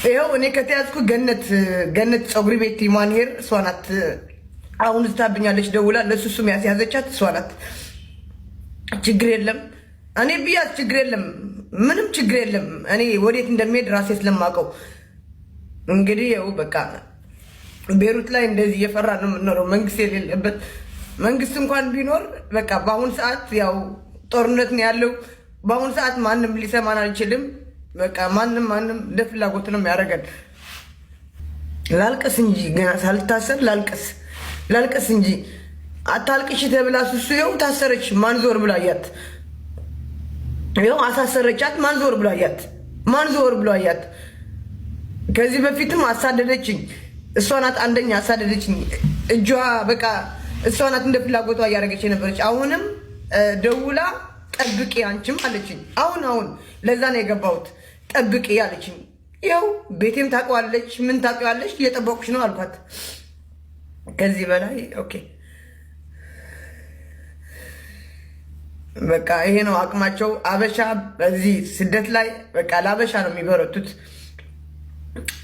ይኸው እኔ ከተያዝኩ ገነት ፀጉሪ ቤት ማን ሄር እሷ ናት። አሁን ዝታብኛለች ደውላ ለሱሱም ያስያዘቻት እሷ ናት። ችግር የለም እኔ ቢያዝ ችግር የለም፣ ምንም ችግር የለም። እኔ ወዴት እንደሚሄድ ራሴ ስለማውቀው እንግዲህ ይኸው በቃ ቤሩት ላይ እንደዚህ እየፈራ ነው የምንኖረው። መንግስት የሌለበት መንግስት እንኳን ቢኖር በቃ በአሁን ሰዓት ያው ጦርነት ነው ያለው። በአሁን ሰዓት ማንም ሊሰማን አይችልም። በቃ ማንም እንደ ፍላጎት ነው የሚያደርገን። ላልቅስ እንጂ ገና ሳልታሰር ላልቅስ እንጂ አታልቅሽ ተብላ ሱሱ ይኸው ታሰረች። ማን ዞር ብሎ አያት? ይኸው አሳሰረቻት። ማን ዞር ብሎ አያት? ከዚህ በፊትም አሳደደችኝ። እሷ ናት አንደኛ አሳደደችኝ። እጇ በቃ እሷ ናት እንደ ፍላጎቷ እያደረገች የነበረች። አሁንም ደውላ ጠብቂ አንቺም አለችኝ። አሁን ለዛ ነው የገባሁት። ጠብቂ አለችኝ። ይኸው ቤቴም ታውቀዋለች። ምን ታውቂዋለሽ? እየጠበቁሽ ነው አልኳት። ከዚህ በላይ ኦኬ በቃ ይሄ ነው አቅማቸው። አበሻ በዚህ ስደት ላይ በቃ ለአበሻ ነው የሚበረቱት።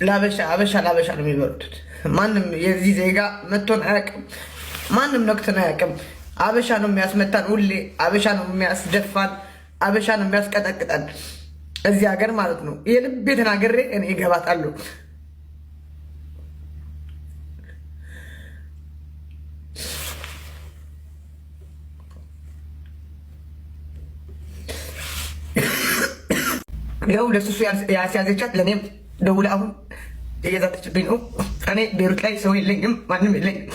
ለአበሻ ነው የሚበረቱት። ማንም የዚህ ዜጋ መቶን አያውቅም። ማንም ነክቶን አያውቅም። አበሻ ነው የሚያስመታን ሁሌ። አበሻ ነው የሚያስደፋን። አበሻ ነው የሚያስቀጠቅጠን እዚህ ሀገር ማለት ነው። የልቤ ተናግሬ እኔ እገባታለሁ። ይኸው ለሱሱ ያስያዘቻት ለእኔም ደውላ አሁን እየዛተችብኝ ነው። እኔ ቤሩት ላይ ሰው የለኝም፣ ማንም የለኝም።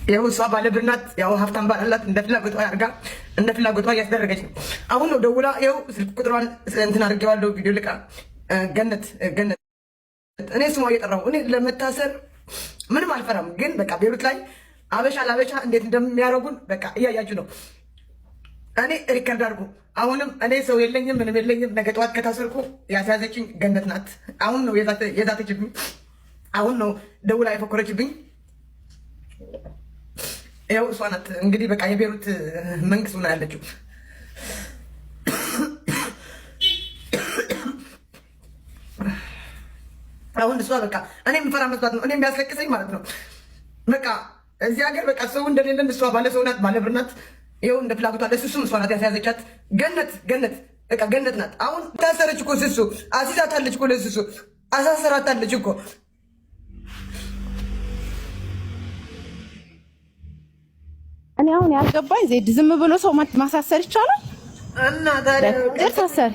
ይኸው እሷ ባለብር ናት። ያው ሀብታም ባላላት እንደ ፍላጎቷ ያርጋ እንደ ፍላጎቷ እያስደረገች ነው። አሁን ነው ደውላ ይኸው ስልክ ቁጥሯን እንትን አድርጌዋለሁ። ቪዲዮ ልቃ ገነት እኔ ስሟ እየጠራሁ እኔ ለመታሰር ምንም አልፈራም። ግን በቃ ቤሩት ላይ አበሻ ለአበሻ እንዴት እንደሚያደርጉን በቃ እያያችሁ ነው። እኔ ሪከርድ አድርጉ። አሁንም እኔ ሰው የለኝም፣ ምንም የለኝም። ነገ ጠዋት ከታሰርኩ ያስያዘችኝ ገነት ናት። አሁን ነው የዛተችብኝ። አሁን ነው ደውላ የፎከረችብኝ። ያው እሷ ናት እንግዲህ በቃ የቤሩት መንግስት ሆና ያለችው። አሁን እሷ በቃ እኔ የምፈራ መስሏት ነው እኔ የሚያስለቅሰኝ ማለት ነው። በቃ እዚህ ሀገር በቃ ሰው እንደሌለን እሷ ባለ ሰው ናት፣ ባለ ብር ናት። ይኸው እንደ ፍላጎቷ ለሱሱም እሷ ናት ያስያዘቻት። ገነት በቃ ገነት ናት። አሁን ታሰረች እኮ ሱሱ አሲዛታለች እኮ ለሱሱ አሳሰራታለች እኮ። እኔ አሁን ያልገባኝ ዜድ ዝም ብሎ ሰው ማሳሰር ይቻላል? እና ታዲያ ታሰር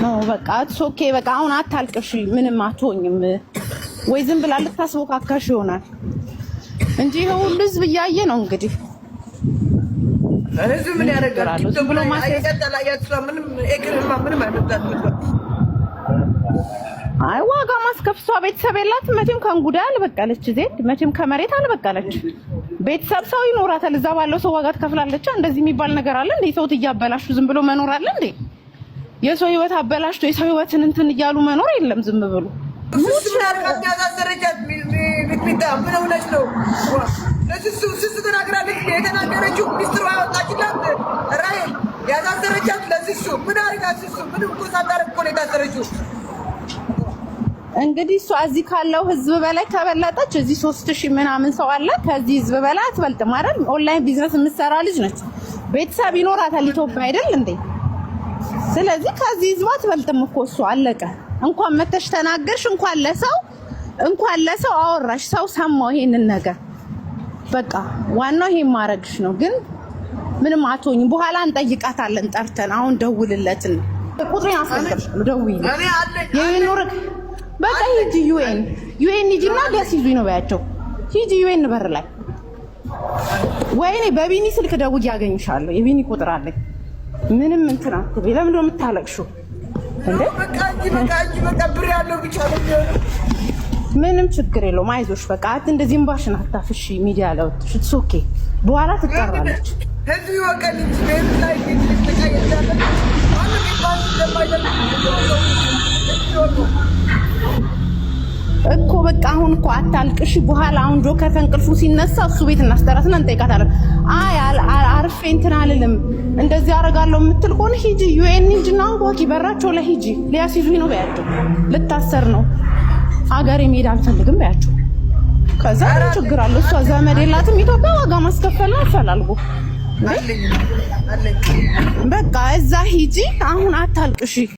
ነው በቃ ኦኬ። በቃ አሁን አታልቅሽ፣ ምንም አትሆኝም ወይ ዝም ብላ ልታስቦካካሽ ይሆናል እንጂ ይሄ ሁሉ ህዝብ እያየ ነው እንግዲህ። ህዝብ ምን ያደርጋል? ዝም ብሎ ማስያጣላያት ምንም እግርማ ምንም አይመጣም። አይ ዋጋ ማስከፍሷ ቤተሰብ የላት መቼም ከእንጉዳ አልበቀለች። ዜድ መቼም ከመሬት አልበቀለች። ቤተሰብ ሰው ይኖራታል። እዛ ባለው ሰው ዋጋ ትከፍላለች። እንደዚህ የሚባል ነገር አለ እንዴ? ሰው እያበላሹ ዝም ብሎ መኖር አለ እንዴ? የሰው ህይወት አበላሽቶ የሰው ህይወትን እንትን እያሉ መኖር የለም ዝም ብሎ። ሱሱ ያሳሰረቻት ሚጥሚጣ ምን ሆነች ነው? ሱሱ ተናግራለች። የተናገረችው ሚስጥሩ ያወጣችላት ራሔል ያሳሰረቻት ለሱሱ ምን አድርጋት? ሱሱ ምንም እኮ ሳታረግ እኮ ነው የታሰረችው። እንግዲህ እሷ እዚህ ካለው ህዝብ በላይ ከበለጠች እዚህ 3000 ምናምን ሰው አለ። ከዚህ ህዝብ በላይ አትበልጥም አይደል? ኦንላይን ቢዝነስ የምትሰራ ልጅ ነች። ቤተሰብ ይኖራታል ኢትዮጵያ አይደል እንዴ? ስለዚህ ከዚህ ህዝብ አትበልጥም እኮ እሷ። አለቀ። እንኳን መተሽ ተናገርሽ፣ እንኳን ለሰው አወራሽ፣ ሰው ሰማው ይሄንን ነገር። በቃ ዋናው ይሄን ማድረግሽ ነው። ግን ምንም አትሆኝም። በኋላ እንጠይቃታለን ጠርተን። አሁን ደውልለትና ቁጥሬን አስቀምጥልሻለሁ፣ ደውይልኝ። ይሄን ኖር በቃ ሂጂ ዩኤን ሂጂና ሊያስይዙኝ ነው በያቸው። ሂጂ ዩኤን በር ላይ ወይኔ በቢኒ ስልክ ደውዬ ያገኝሻለሁ። የቢኒ ቁጥር አለኝ። ምንም እንትን አትበይ። ለምን ነው የምታለቅሽው እንዴ? በቃ ብር ያለው ብቻ ነው። ምንም ችግር የለውም። አይዞሽ በቃ እንደዚህ እምባሽን አታፍሺ። ሚዲያ ላይ ወጥሽ ኢትስ ኦኬ። በኋላ ትጠራለች። ህዝብ ወቀን ቤት ላይ ተቀየለ አለ እኮ በቃ አሁን እኮ አታልቅሽ። በኋላ አሁን ጆከር ከእንቅልፉ ሲነሳ እሱ ቤት እናስጠራትና እንጠይቃታለን። አይ አርፌ እንትን አልልም እንደዚህ አደርጋለሁ የምትል ከሆነ ሂጂ ዩኤን ሂጂና አንኳኪ በራቸው ላይ ሂጂ። ሊያስይዙኝ ነው በያቸው። ልታሰር ነው አገሬ መሄድ አልፈልግም በያቸው። ከዛ ችግር አለ። እሷ ዘመድ የላትም ኢትዮጵያ ዋጋ ማስከፈል ነው አፈላልጎ በቃ እዛ ሂጂ። አሁን አታልቅሽ።